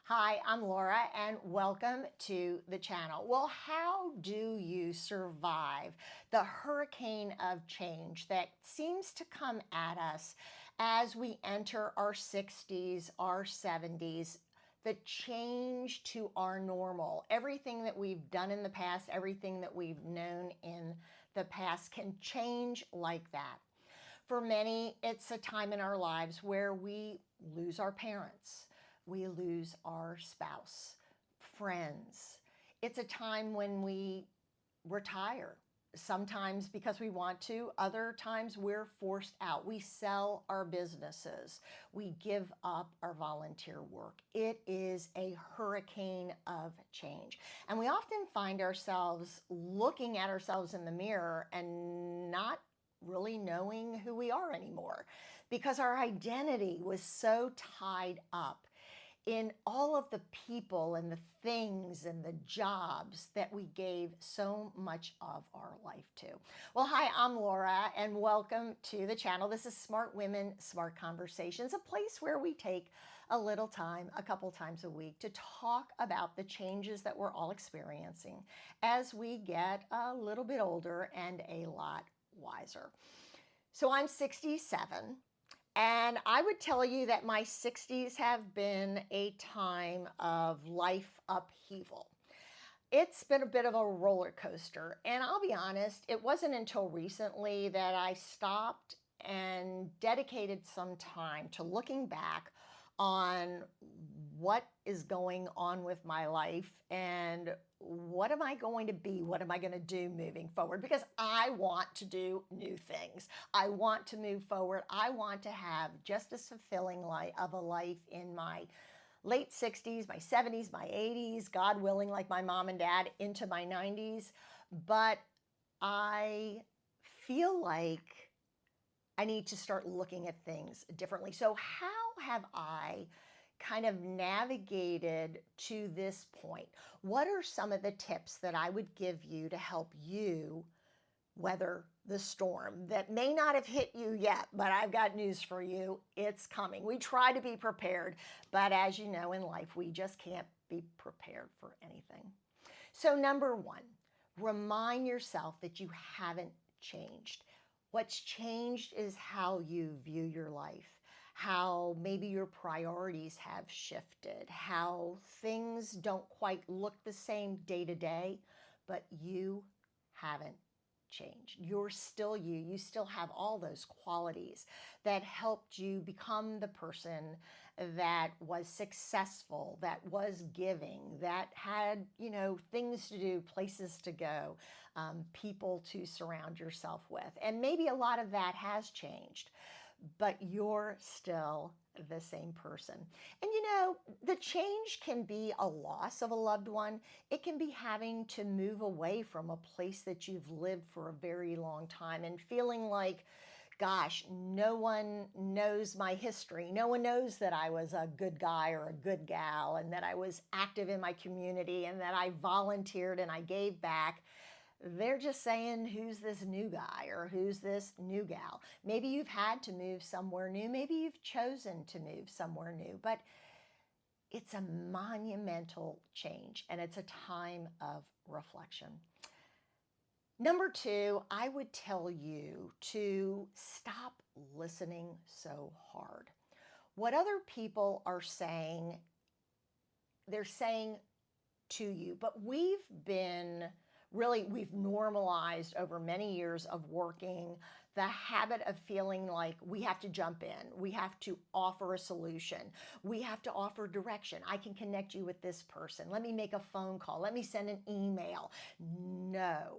Hi, I'm Laura and welcome to the channel. Well, how do you survive the hurricane of change that seems to come at us as we enter our 60s, our 70s? The change to our normal, everything that we've done in the past, everything that we've known in the past can change like that. For many, it's a time in our lives where we lose our parents, we lose our spouse, friends. It's a time when we retire. Sometimes because we want to, other times we're forced out. We sell our businesses. We give up our volunteer work. It is a hurricane of change. And we often find ourselves looking at ourselves in the mirror and not really knowing who we are anymore because our identity was so tied up in all of the people and the things and the jobs that we gave so much of our life to. Well, hi, I'm Laura and welcome to the channel. This is Smart Women, Smart Conversations, a place where we take a little time, a couple times a week, to talk about the changes that we're all experiencing as we get a little bit older and a lot wiser. So I'm 67. And I would tell you that my 60s have been a time of life upheaval. It's been a bit of a roller coaster. And I'll be honest, it wasn't until recently that I stopped and dedicated some time to looking back on what is going on with my life and what am I going to be? What am I going to do moving forward? Because I want to do new things. I want to move forward. I want to have just as fulfilling life of a life in my late 60s, my 70s, my 80s, God willing, like my mom and dad, into my 90s. But I feel like I need to start looking at things differently. So how have I kind of navigated to this point? What are some of the tips that I would give you to help you weather the storm that may not have hit you yet, but I've got news for you. It's coming. We try to be prepared, but as you know, in life, we just can't be prepared for anything. So number one, remind yourself that you haven't changed. What's changed is how you view your life, how maybe your priorities have shifted, how things don't quite look the same day to day, but you haven't changed. You're still you. You still have all those qualities that helped you become the person that was successful, that was giving, that had, things to do, places to go, people to surround yourself with. And maybe a lot of that has changed, but you're still the same person. And the change can be a loss of a loved one. It can be having to move away from a place that you've lived for a very long time and feeling like, gosh, no one knows my history. No one knows that I was a good guy or a good gal and that I was active in my community and that I volunteered and I gave back. They're just saying, who's this new guy or who's this new gal? Maybe you've had to move somewhere new. Maybe you've chosen to move somewhere new, but it's a monumental change and it's a time of reflection. Number two, I would tell you to stop listening so hard. What other people are saying, they're saying to you, but we've normalized over many years of working the habit of feeling like we have to jump in, we have to offer a solution, we have to offer direction. I can connect you with this person. Let me make a phone call. Let me send an email. No,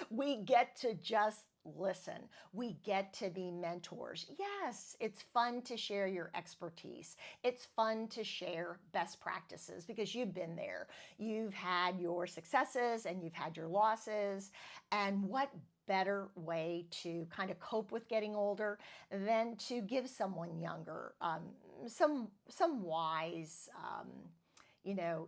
we get to just listen. We get to be mentors. Yes, it's fun to share your expertise. It's fun to share best practices because you've been there. You've had your successes and you've had your losses. And what better way to kind of cope with getting older than to give someone younger some wise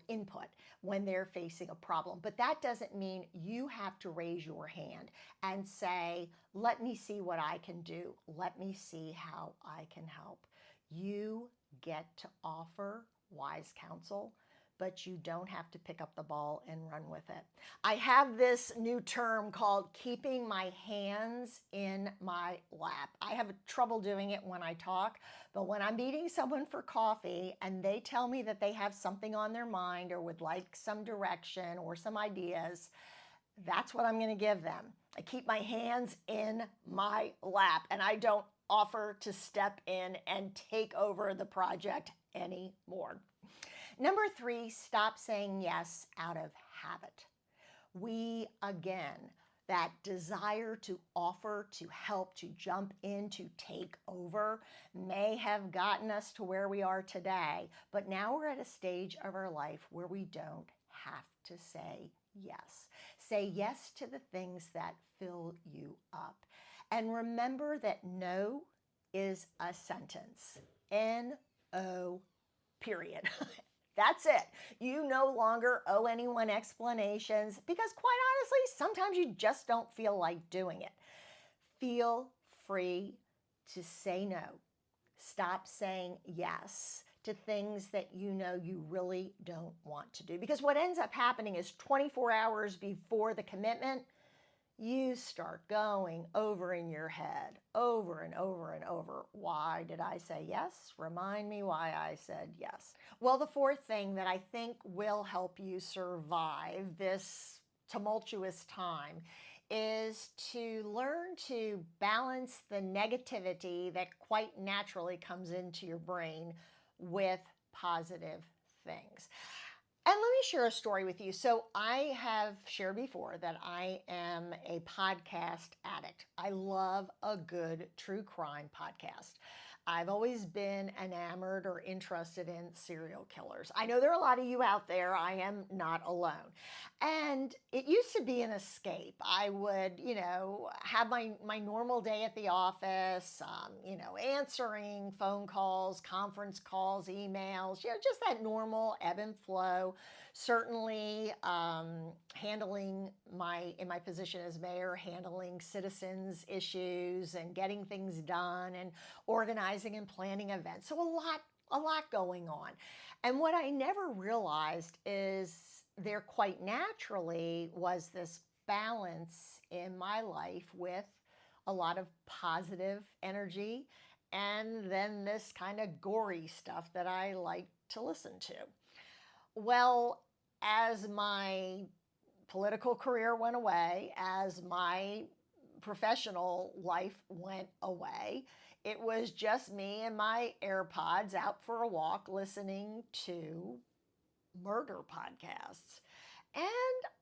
input when they're facing a problem. But that doesn't mean you have to raise your hand and say, let me see what I can do. Let me see how I can help. You get to offer wise counsel, but you don't have to pick up the ball and run with it. I have this new term called keeping my hands in my lap. I have trouble doing it when I talk, but when I'm meeting someone for coffee and they tell me that they have something on their mind or would like some direction or some ideas, that's what I'm going to give them. I keep my hands in my lap and I don't offer to step in and take over the project anymore. Number 3, stop saying yes out of habit. That desire to offer, to help, to jump in, to take over may have gotten us to where we are today, but now we're at a stage of our life where we don't have to say yes. Say yes to the things that fill you up. And remember that no is a sentence. N-O, period. That's it. You no longer owe anyone explanations because, quite honestly, sometimes you just don't feel like doing it. Feel free to say no. Stop saying yes to things that you know you really don't want to do. Because what ends up happening is 24 hours before the commitment, you start going over in your head, over and over and over. Why did I say yes? Remind me why I said yes. Well, the 4th thing that I think will help you survive this tumultuous time is to learn to balance the negativity that quite naturally comes into your brain with positive things. And let me share a story with you. So I have shared before that I am a podcast addict. I love a good true crime podcast. I've always been enamored or interested in serial killers. I know there are a lot of you out there. I am not alone. And it used to be an escape. I would, have my normal day at the office, answering phone calls, conference calls, emails, just that normal ebb and flow. Certainly handling in my position as mayor, handling citizens' issues and getting things done and organizing and planning events. So a lot going on. And what I never realized is there quite naturally was this balance in my life with a lot of positive energy and then this kind of gory stuff that I like to listen to. Well, as my political career went away, as my professional life went away, it was just me and my AirPods out for a walk listening to murder podcasts. And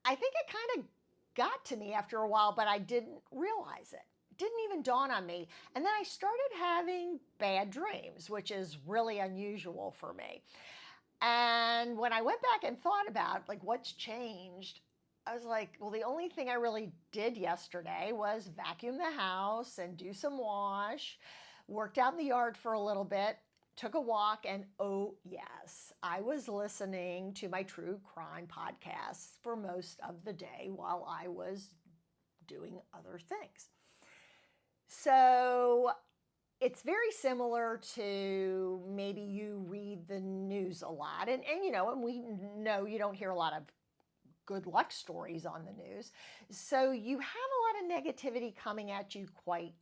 I think it kind of got to me after a while, but I didn't realize it. It didn't even dawn on me. And then I started having bad dreams, which is really unusual for me. And when I went back and thought about what's changed, I was like, well, the only thing I really did yesterday was vacuum the house and do some wash, worked out in the yard for a little bit, took a walk, and oh yes, I was listening to my true crime podcasts for most of the day while I was doing other things. So it's very similar to maybe you read the news a lot, and we know you don't hear a lot of good luck stories on the news. So you have a lot of negativity coming at you quite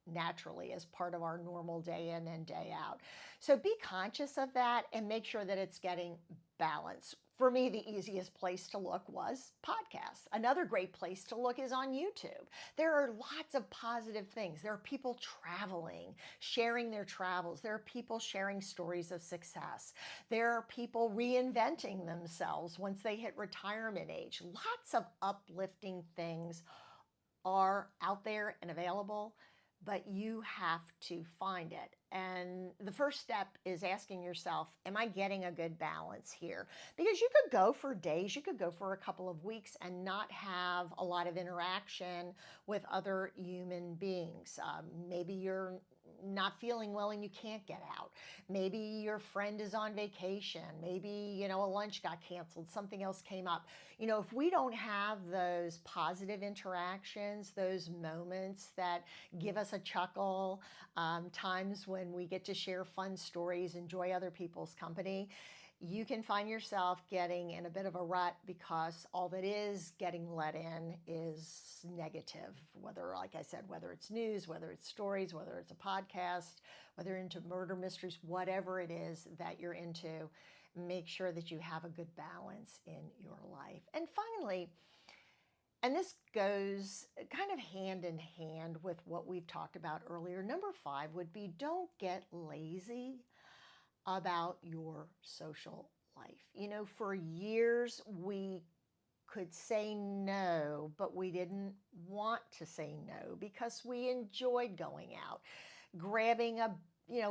naturally as part of our normal day in and day out. So be conscious of that and make sure that it's getting balanced. For me, the easiest place to look was podcasts. Another great place to look is on YouTube. There are lots of positive things. There are people traveling, sharing their travels. There are people sharing stories of success. There are people reinventing themselves once they hit retirement age. Lots of uplifting things are out there and available, but you have to find it. And the first step is asking yourself, am I getting a good balance here? Because you could go for days, you could go for a couple of weeks and not have a lot of interaction with other human beings. Maybe you're not feeling well and you can't get out. Maybe your friend is on vacation. Maybe, a lunch got canceled, something else came up. If we don't have those positive interactions, those moments that give us a chuckle, times when we get to share fun stories, enjoy other people's company, you can find yourself getting in a bit of a rut because all that is getting let in is negative. Whether, like I said, whether it's news, whether it's stories, whether it's a podcast, whether you're into murder mysteries, whatever it is that you're into, make sure that you have a good balance in your life. And finally, and this goes kind of hand in hand with what we've talked about earlier, number 5 would be don't get lazy about your social life. You know, for years we could say no, but we didn't want to say no because we enjoyed going out, grabbing a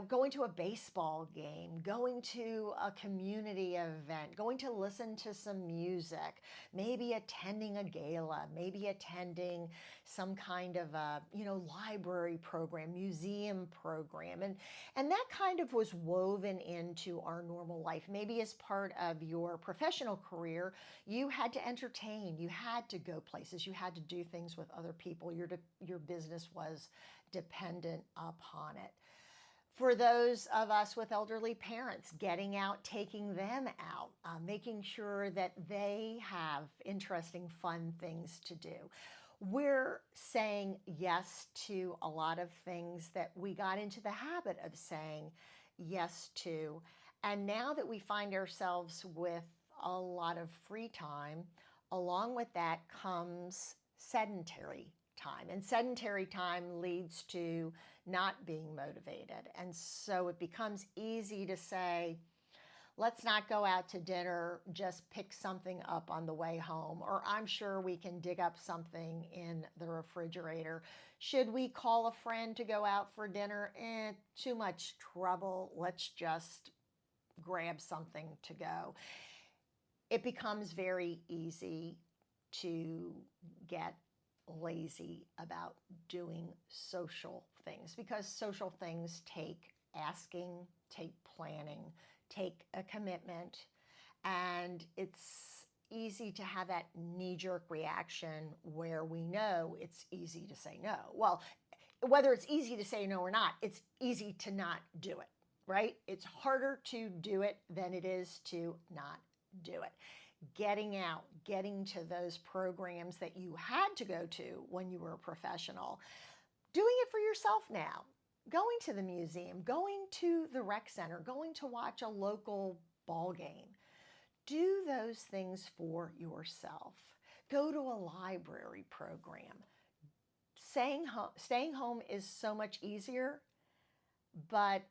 going to a baseball game, going to a community event, going to listen to some music, maybe attending a gala, maybe attending some kind of a, library program, museum program. And that kind of was woven into our normal life. Maybe as part of your professional career, you had to entertain, you had to go places, you had to do things with other people. Your business was dependent upon it. For those of us with elderly parents, getting out, taking them out, making sure that they have interesting, fun things to do. We're saying yes to a lot of things that we got into the habit of saying yes to. And now that we find ourselves with a lot of free time, along with that comes sedentary time. And sedentary time leads to not being motivated. And so it becomes easy to say, let's not go out to dinner, just pick something up on the way home, or I'm sure we can dig up something in the refrigerator. Should we call a friend to go out for dinner? Too much trouble. Let's just grab something to go. It becomes very easy to get lazy about doing social things because social things take asking, take planning, take a commitment, and it's easy to have that knee-jerk reaction where we know it's easy to say no. Well, whether it's easy to say no or not, it's easy to not do it, right? It's harder to do it than it is to not do it. Getting out, getting to those programs that you had to go to when you were a professional, doing it for yourself now, going to the museum, going to the rec center, going to watch a local ball game. Do those things for yourself. Go to a library program. Staying home is so much easier, but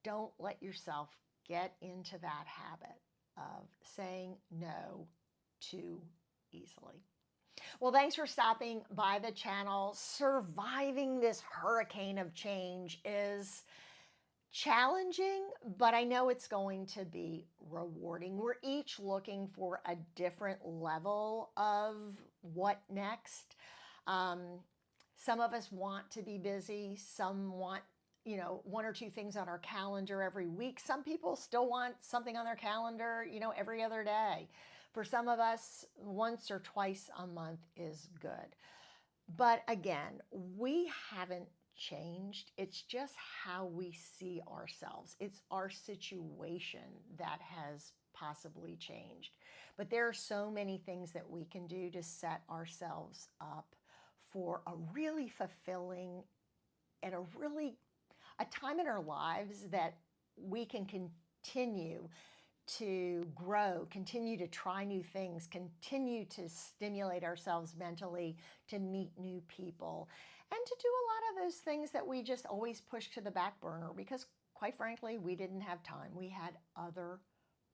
don't let yourself get into that habit of saying no too easily. Well, thanks for stopping by the channel. Surviving this hurricane of change is challenging, but I know it's going to be rewarding. We're each looking for a different level of what next. Some of us want to be busy. Some want one or two things on our calendar every week. Some people still want something on their calendar, every other day. For some of us, once or twice a month is good. But again, we haven't changed. It's just how we see ourselves. It's our situation that has possibly changed. But there are so many things that we can do to set ourselves up for a really fulfilling and a time in our lives that we can continue to grow, continue to try new things, continue to stimulate ourselves mentally, to meet new people, and to do a lot of those things that we just always push to the back burner because, quite frankly, we didn't have time. We had other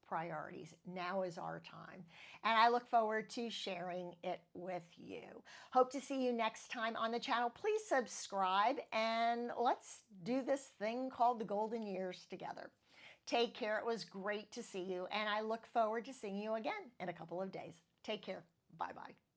priorities. Now is our time. And I look forward to sharing it with you. Hope to see you next time on the channel. Please subscribe and let's do this thing called the golden years together. Take care. It was great to see you, and I look forward to seeing you again in a couple of days. Take care. Bye-bye.